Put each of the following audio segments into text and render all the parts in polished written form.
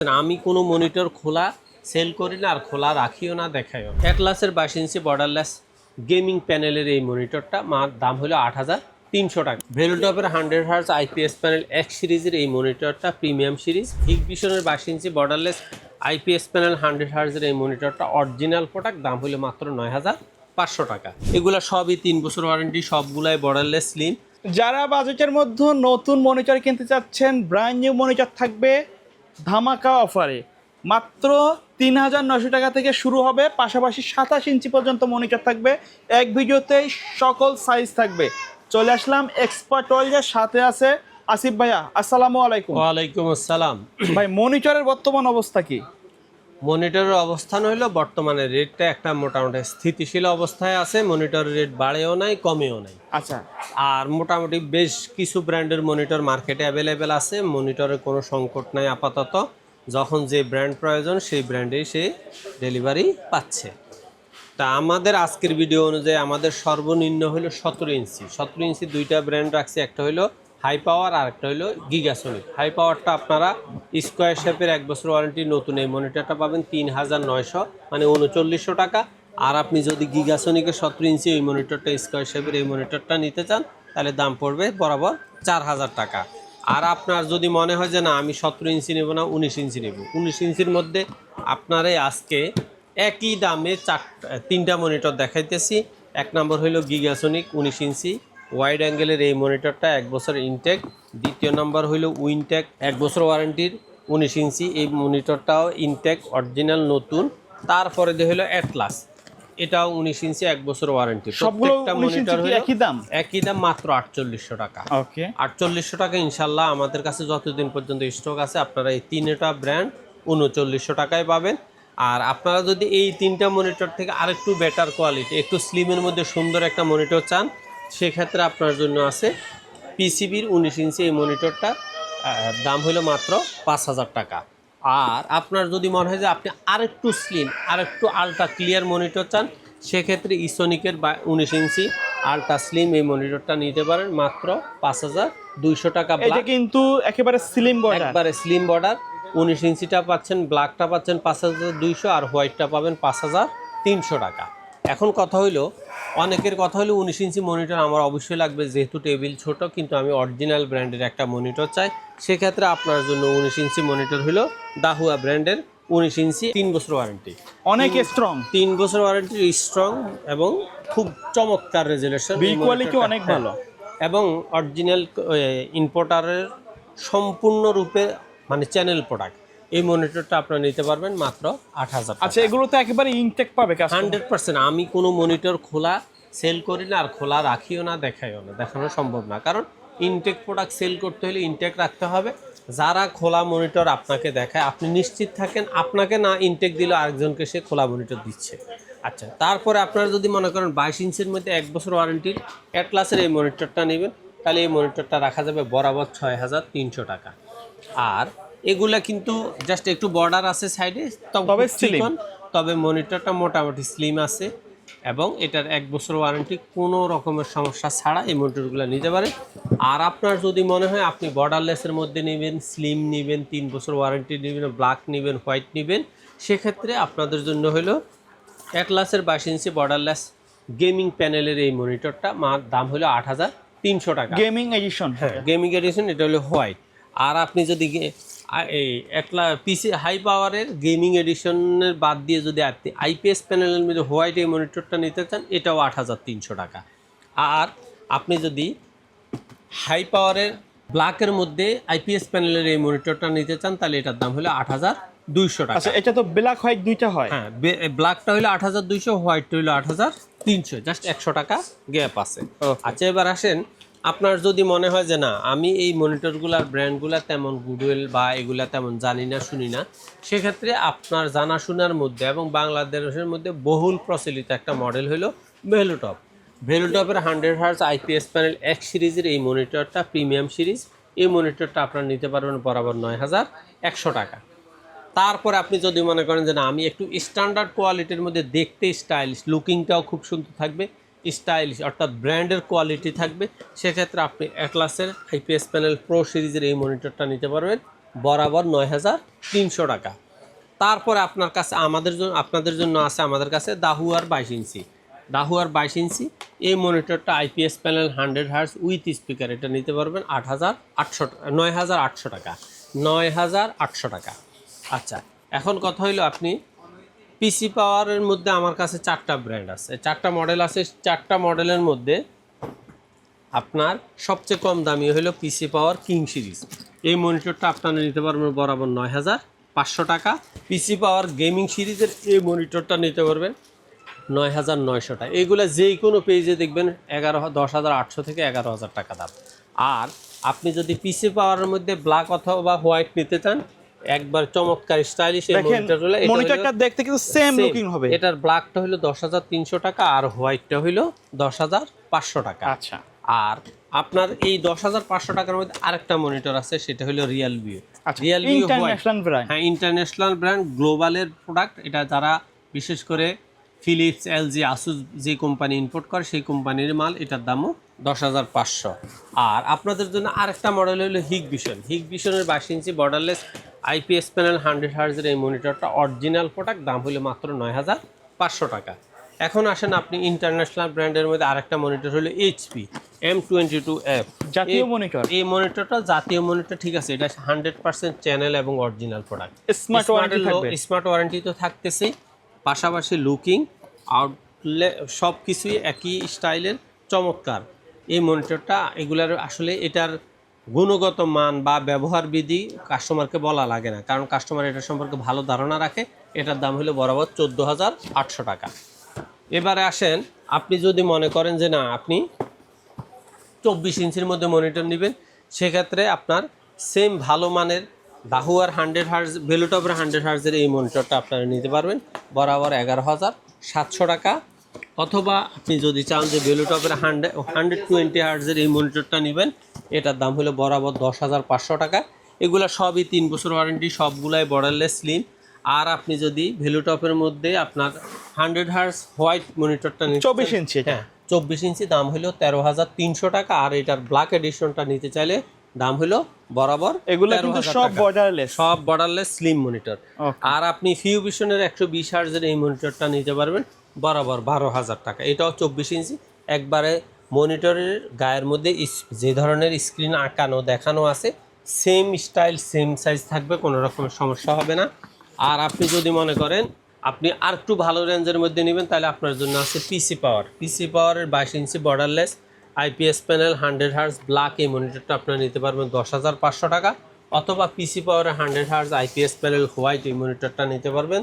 আমি কোনো মনিটর খোলা সেল করি না আর খোলা রাখিও না দেখাইও। অ্যাটলাসের 22 ইঞ্চি বর্ডারলেস গেমিং প্যানেলের এই মনিটরটা দাম হলো 8,300 টাকা। ভেলুটপের 100 হার্জ আইপিএস প্যানেল এক সিরিজের এই মনিটরটা প্রিমিয়াম সিরিজ। হিগভিশনের 22 ইঞ্চি বর্ডারলেস আইপিএস প্যানেল 100 হার্জের এই মনিটরটা অরিজিনাল প্রোডাক্ট, দাম হলো মাত্র 9,500 টাকা। এগুলো সবই 3 বছর ওয়ারেন্টি, সবগুলাই বর্ডারলেস স্লিম। যারা বাজেটের মধ্যে নতুন মনিটর কিনতে চাচ্ছেন, ব্র্যান্ড নিউ মনিটর থাকবে ধামাকা অফারে মাত্র 3,900 টাকা থেকে শুরু হবে। পাশাপাশি 27 ইঞ্চি পর্যন্ত মনিটর থাকবে, এক ভিডিওতেই সকল সাইজ থাকবে। চলে আসলাম এক্সপার্ট ওয়ার্ল্ডের সাথে আছে আসিফ ভাইয়া। আসসালামু আলাইকুম। ওয়ালাইকুম আসসালাম। ভাই, মনিটরের বর্তমান অবস্থা কি? মনিটরের অবস্থান হলো বর্তমানে রেটটা একটা মোটামুটি স্থিতিশীল অবস্থায় আছে। মনিটরের রেট বাড়েও নাই কমেও নাই। আচ্ছা, আর মোটামুটি বেশ কিছু ব্র্যান্ডের মনিটর মার্কেটে অ্যাভেলেবেল আছে। মনিটরের কোনো সংকট নাই আপাতত। যখন যে ব্র্যান্ড প্রয়োজন সেই ব্র্যান্ডেই সে ডেলিভারি পাচ্ছে। তা আমাদের আজকের ভিডিও অনুযায়ী আমাদের সর্বনিম্ন হলো 17 ইঞ্চি। 17 ইঞ্চি দুইটা ব্র্যান্ড রাখছি, একটা হলো হাই পাওয়ার আর একটা হলো গিগাসনিক। হাই পাওয়ারটা আপনারা স্কোয়ার শেপের 1 বছর ওয়ারেন্টি নতুন এই মনিটরটা পাবেন 3,900 মানে 3900 টাকা। আর আপনি যদি গিগাসনিকের 17 ইঞ্চি এই মনিটরটা স্কোয়ার শেপের এই মনিটরটা নিতে চান তাহলে দাম পড়বে বরাবর 4,000 টাকা। আর আপনার যদি মনে হয় যে না আমি 17 ইঞ্চি নেব না 19 ইঞ্চি নেব, 19 ইঞ্চির মধ্যে আপনারাই আজকে একই দামে তিনটা মনিটর দেখাইতেছি। এক নম্বর হইল গিগাসনিক 19 ইঞ্চি ওয়াইড অ্যাঙ্গেলের এই মনিটরটা 1 বছর ইনটেক। দ্বিতীয় নম্বর হইল উইনটেক 1 বছর ওয়ারেন্টির 19 ইঞ্চি এই মনিটরটাও ইনটেক অরিজিনাল নতুন। তারপরে হইল অ্যাটলাস, এটাও 19 ইঞ্চি 1 বছর ওয়ারেন্টি। প্রত্যেকটা মনিটর হইল একই দাম মাত্র 4800 টাকা। ওকে, 4800 টাকা ইনশাল্লাহ আমাদের কাছে যতদিন পর্যন্ত স্টক আছে আপনারা এই তিনটা ব্র্যান্ড 3900 টাকায় পাবেন। আর আপনারা যদি এই তিনটা মনিটর থেকে আরেকটু বেটার কোয়ালিটি, একটু স্লিমের মধ্যে সুন্দর একটা মনিটর চান, সেক্ষেত্রে আপনার জন্য আছে পিসিবির 19 ইঞ্চি এই মনিটরটা, দাম হলো মাত্র 5,000 টাকা। আর আপনার যদি মনে হয় যে আপনি আরেকটু স্লিম আরেকটু আলট্রা ক্লিয়ার মনিটর চান, সেক্ষেত্রে ইসোনিকের 19 ইঞ্চি আলট্রা স্লিম এই মনিটরটা নিতে পারেন মাত্র 5,200 টাকা। এটা কিন্তু একেবারে স্লিম বর্ডার, একবারে স্লিম বর্ডার। 19 ইঞ্চিটা পাচ্ছেন, ব্ল্যাকটা পাচ্ছেন 5,200 আর হোয়াইটটা পাবেন 5,300 টাকা। এখন কথা হইলো, অনেকের কথা হলো 19 ইঞ্চি মনিটর আমার অবশ্যই লাগবে, যেহেতু টেবিল ছোট কিন্তু আমি অরিজিনাল ব্র্যান্ডের একটা মনিটর চাই। সেক্ষেত্রে আপনার জন্য 19 ইঞ্চি মনিটর হলো দাহুয়া ব্র্যান্ডের 19 ইঞ্চি 3 বছর ওয়ারেন্টি, অনেক স্ট্রং, 3 বছর ওয়ারেন্টি, স্ট্রং এবং খুব চমৎকার রেজুলেশন, কোয়ালিটি অনেক ভালো এবং অরিজিনাল ইম্পোর্টারের সম্পূর্ণরূপে মানে চ্যানেল প্রোডাক্ট। এই মনিটরটা আপনারা নিতে পারবেন মাত্র 8,000 টাকা। আচ্ছা, এগুলো তো একেবারে ইনটেক পাবে 100%। আমি কোনো মনিটর খোলা সেল করি না আর খোলা রাখিও না দেখাইও না, দেখানো সম্ভব না। কারণ ইনটেক প্রোডাক্ট সেল করতে হলে ইনটেক রাখতে হবে। যারা খোলা মনিটর আপনাকে দেখায় আপনি নিশ্চিত থাকেন আপনাকে না ইনটেক দিলে আরেকজনকে সে খোলা মনিটর দিচ্ছে। আচ্ছা, তারপরে আপনারা যদি মনে করেন 22 ইঞ্চির মধ্যে 1 বছর ওয়ারেন্টির অ্যাটলাসের এই মনিটরটা নেবেন, তাহলে এই মনিটরটা রাখা যাবে বরাবর 6,300 টাকা। আর এগুলা কিন্তু জাস্ট একটু বর্ডার আছে সাইডে, তবে স্লিম, তবে মনিটরটা মোটামুটি স্লিম আছে এবং এটার 1 বছর ওয়ারেন্টি, কোনো রকমের সমস্যা ছাড়া এই মনিটরগুলো নিতে পারেন। আর আপনার যদি মনে হয় আপনি বর্ডারলেসের মধ্যে নেবেন, স্লিম নেবেন, 3 বছর ওয়ারেন্টি নেবেন, ব্ল্যাক নেবেন, হোয়াইট নেবেন, সেক্ষেত্রে আপনাদের জন্য হলো অ্যাটলাসের 22 ইঞ্চি বর্ডারলেস গেমিং প্যানেলের এই মনিটরটা দাম হলো 8,300 টাকা। গেমিং এডিশন, হ্যাঁ গেমিং এডিশন, এটা হলো হোয়াইট। আর আপনি যদি এই পিসি হাই পাওয়ারের গেমিং এডিশনের বাদ দিয়ে যদি আপনি আইপিএস প্যানেলের মধ্যে হোয়াইট এই মনিটরটা নিতে চান, এটাও 8,300 টাকা। আর আপনি যদি হাই পাওয়ারের ব্ল্যাকের মধ্যে আইপিএস প্যানেলের এই মনিটরটা নিতে চান, তাহলে এটার দাম হলো 8,200 টাকা। আচ্ছা, এটা তো ব্ল্যাক হোয়াইট দুইটা হয়। হ্যাঁ, ব্ল্যাকটা হলো 8,200, হোয়াইটটা হলো 8,300, জাস্ট 100 টাকা গ্যাপ আছে। আচ্ছা, এবার আসেন, আপনার যদি মনে হয় যে না আমি এই মনিটরগুলার ব্র্যান্ডগুলা তেমন গুডউইল বা এগুলা তেমন জানি না শুনি না, সেক্ষেত্রে আপনার জানাশোনার মধ্যে এবং বাংলাদেশের মধ্যে বহুল প্রচলিত একটা মডেল হলো ভেলুটপ। ভেলুটপের 100 হার্জ আইপিএস প্যানেল এক সিরিজের এই মনিটরটা প্রিমিয়াম সিরিজ। এই মনিটরটা আপনারা নিতে পারবেন বরাবর 9,100 টাকা। তারপরে আপনি যদি মনে করেন যে না আমি একটু স্ট্যান্ডার্ড কোয়ালিটির মধ্যে দেখতে স্টাইলিশ, লুকিংটাও খুব সুন্দর থাকবে, স্টাইলিশ অর্থাৎ ব্র্যান্ডের কোয়ালিটি থাকবে, সেক্ষেত্রে আপনি অ্যাটলাসের আইপিএস প্যানেল প্রো সিরিজের এই মনিটরটা নিতে পারবেন বরাবর 9300 টাকা। তারপরে আপনার কাছে আপনাদের জন্য আছে আমাদের কাছে দাহুয়ার 22 ইঞ্চি। দাহুয়ার 22 ইঞ্চি এই মনিটরটা IPS panel 100 hertz with speaker, এটা নিতে পারবেন 9800 টাকা। 9800 টাকা। আচ্ছা, এখন কথা হইলো আপনি পিসি পাওয়ারের মধ্যে আমার কাছে 4টা ব্র্যান্ড আছে, 4টা মডেল আছে। 4টা মডেলের মধ্যে আপনার সবচেয়ে কম দামি হলো পিসি পাওয়ার কিং সিরিজ। এই মনিটরটা আপনারা নিতে পারবেন বরাবর 9500 টাকা। পিসি পাওয়ার গেমিং সিরিজের এই মনিটরটা নিতে পারবেন 9900 টাকা। এইগুলো যেই কোনো পেজে দেখবেন 10,800 থেকে 11,000 টাকা দাম। আর আপনি যদি পিসি পাওয়ারের মধ্যে ব্ল্যাক অথবা হোয়াইট নিতে চান, একবার চমৎকার স্টাইলিশ এই মনিটরগুলো, মনিটরটা দেখতে কিন্তু সেম লুকিং হবে। এটার ব্ল্যাকটা হলো 10,300 টাকা আর হোয়াইটটা হইলো 10,500 টাকা। আচ্ছা, আর আপনার এই 10,500 টাকার মধ্যে আরেকটা মনিটর আছে, সেটা হলো real view. Real view international brand. হ্যাঁ, ইন্টারন্যাশনাল ব্র্যান্ড, গ্লোবালের প্রোডাক্ট। এটা যারা বিশেষ করে ফিলিপস, এলজি, আসুস যে কোম্পানি ইম্পোর্ট করে সেই কোম্পানির মাল। এটার দামও 10,500। আর আপনাদের জন্য আরেকটা মডেল হলো হিগ ভিশন। হিগ ভিশনের 22 ইঞ্চি বর্ডারলেস আইপিএস প্যানেল 100 হার্জের এই মনিটরটা অরিজিনাল প্রোডাক্ট, দাম হলো মাত্র 9,500 টাকা। এখন আসেন আপনি ইন্টারন্যাশনাল ব্র্যান্ডের মধ্যে আরেকটা মনিটর হলো এইচপি M22F জাতীয় মনিটর। এই মনিটরটা জাতীয় মনিটর, ঠিক আছে। এটা 100% চ্যানেল এবং অরিজিনাল প্রোডাক্ট। স্মার্ট ওয়ারেন্টি থাকবে। স্মার্ট ওয়ারেন্টি তো থাকতেছে, পাশাপাশি লুকিং আউটলেট সব কিছুই একই স্টাইলের চমৎকার এই মনিটরটা। এগুলার আসলে এটার গুণগত মান বা ব্যবহার বিধি কাস্টমারকে বলা লাগে না, কারণ কাস্টমার এটা সম্পর্কে ভালো ধারণা রাখে। এটার দাম হলো বরাবর 14,800 টাকা। এবারে আসেন, আপনি যদি মনে করেন যে না আপনি 24 ইঞ্চির মধ্যে মনিটর নেবেন, সেক্ষেত্রে আপনার সেম ভালো মানের দাহুয়ার 100 হার্জ, ভেলুটপের 100 হার্জের এই মনিটরটা আপনারা নিতে পারবেন বরাবর 11,700 টাকা। অথবা আপনি যদি চান যে ভেলুটপের 120 হার্জের এই মনিটরটা নেবেন, এটার দাম হলো বরাবর 10,500 টাকা। এগুলো সবই 3 বছর ওয়ারেন্টি, সবগুলাই বর্ডারলেস স্লিম। আর আপনি যদি ভেলুটপের মধ্যে আপনার 100 হার্জ হোয়াইট মনিটরটা নিতে 24 ইঞ্চি, হ্যাঁ 24 ইঞ্চি, দাম হলো 13,300 টাকা। আর এটার ব্ল্যাক এডিশনটা নিতে চাইলে দাম হলো বরাবর এগুলো কিন্তু সব বর্ডারলেস, সব বর্ডারলেস স্লিম মনিটর। আর আপনি ফিউভিশনের 120 হার্জের এই মনিটরটা নিতে পারবেন বরাবর 12,000 টাকা। এটাও 24 ইঞ্চি। একবারে মনিটরের গায়ের মধ্যে যে ধরনের স্ক্রিন আঁকানো দেখানো আছে সেম স্টাইল সেম সাইজ থাকবে, কোনো রকমের সমস্যা হবে না। আর আপনি যদি মনে করেন আপনি আর একটু ভালো রেঞ্জের মধ্যে নেবেন, তাহলে আপনার জন্য আছে পিসি পাওয়ার। পিসি পাওয়ারের 22 ইঞ্চি borderless IPS panel 100 hertz black এই মনিটরটা আপনারা নিতে পারবেন 10,500 টাকা। অথবা পিসি পাওয়ারের 100 হার্জ আইপিএস প্যানেল হোয়াইট এই মনিটরটা নিতে পারবেন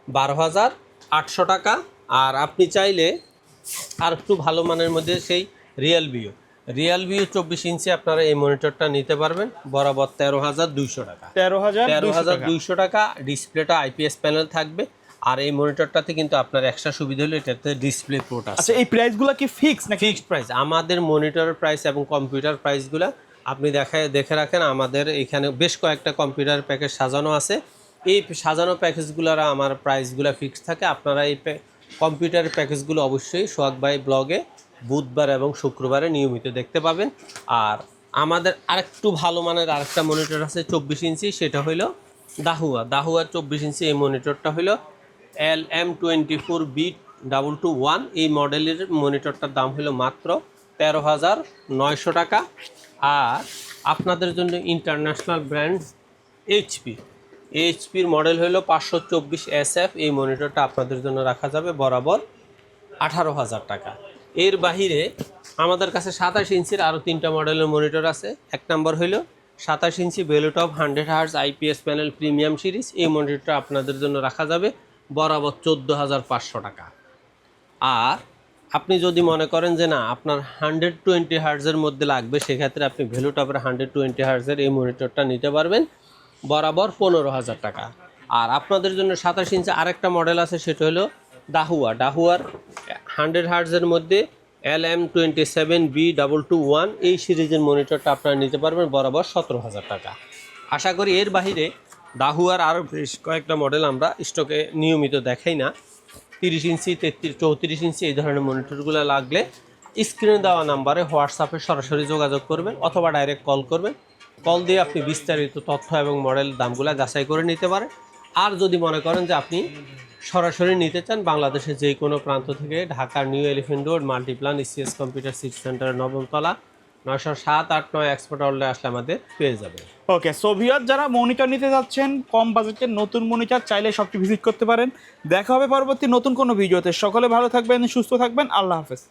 12,800 টাকা। আর আপনি চাইলে আর একটু ভালো মানের মধ্যে সেই রিয়েল ভিউ 24 ইঞ্চি আপনারা এই মনিটরটা নিতে পারবেন বরাবর 13,200 টাকা। 13,200 টাকা। ডিসপ্লেটা আইপিএস প্যানেল থাকবে। আর এই মনিটরটাতে কিন্তু আপনার এক্সট্রা সুবিধা হলো এটাতে ডিসপ্লে পোর্ট আছে। আচ্ছা, এই প্রাইসগুলো কি ফিক্স নাকি? Fixed price. আমাদের মনিটরের প্রাইস এবং কম্পিউটার প্রাইসগুলো আপনি দেখে রাখেন। আমাদের এখানে বেশ কয়েকটা কম্পিউটার প্যাকেজ সাজানো আছে। এই সাজানো প্যাকেজগুলোর আমার প্রাইসগুলো ফিক্সড থাকে। আপনারা এই কম্পিউটার প্যাকেজগুলো অবশ্যই সোহাগ ভাই ব্লগে বুধবার এবং শুক্রবারে নিয়মিত দেখতে পাবেন। আর আমাদের আরেকটু ভালো মানের আরেকটা মনিটর আছে 24 ইঞ্চি, সেটা হলো দাহুয়ার 24 ইঞ্চি। এই মনিটরটা হলো LM24B221। এই মডেলের মনিটরটার দাম হলো মাত্র 13,900 টাকা। আর আপনাদের জন্য ইন্টারন্যাশনাল ব্র্যান্ড এইচপির মডেল হলো 524SF। এই মনিটরটা আপনাদের জন্য রাখা যাবে বরাবর 18,000 টাকা। এর বাহিরে আমাদের কাছে 27 ইঞ্চির আরও 3টা মডেলের মনিটর আছে। এক নম্বর হলো 27 ইঞ্চি ভেলুটপ 100 hertz IPS panel premium series. এই মনিটরটা আপনাদের জন্য রাখা যাবে বরাবর 14,500 টাকা। আর আপনি যদি মনে করেন যে না আপনার 120 হার্জের মধ্যে লাগবে, সেক্ষেত্রে আপনি ভেলুটপের 120 হার্জের এই মনিটরটা নিতে পারবেন বরাবর 15,000 টাকা। আর আপনাদের জন্য 27 ইঞ্চি আরেকটা মডেল আছে, সেটা হলো দাহুয়ার 100 হার্জের মধ্যে LM27B221। এই সিরিজের মনিটরটা আপনারা নিতে পারবেন বরাবর 17,000 টাকা। আশা করি এর বাহিরে দাহুয়ার আরও বেশ কয়েকটা মডেল আমরা স্টকে নিয়মিত দেখাই না। 30 ইঞ্চি 34 ইঞ্চি এই ধরনের মনিটরগুলো লাগলে স্ক্রিনে দেওয়া নাম্বারে হোয়াটসঅ্যাপে সরাসরি যোগাযোগ করবেন অথবা ডাইরেক্ট কল করবেন। কল দিয়ে আপনি বিস্তারিত তথ্য এবং মডেল দামগুলো যাচাই করে নিতে পারেন। আর যদি মনে করেন যে আপনি সরাসরি নিতে চান, বাংলাদেশের যে কোনো প্রান্ত থেকে ঢাকার new elephant road Multiplan ECS computer city সেন্টারের 9ম তলা 907-8-9 এক্সপোর্ট আউটলেটে আসলে আমাদের পেয়ে যাবে। ওকে, সো ভিউয়ার যারা মনিটর নিতে যাচ্ছেন কম বাজেটের নতুন মনিটর, চাইলে শপটি ভিজিট করতে পারেন। দেখা হবে পরবর্তী নতুন কোনো ভিডিওতে। সকলে ভালো থাকবেন, সুস্থ থাকবেন, আল্লাহ হাফেজ।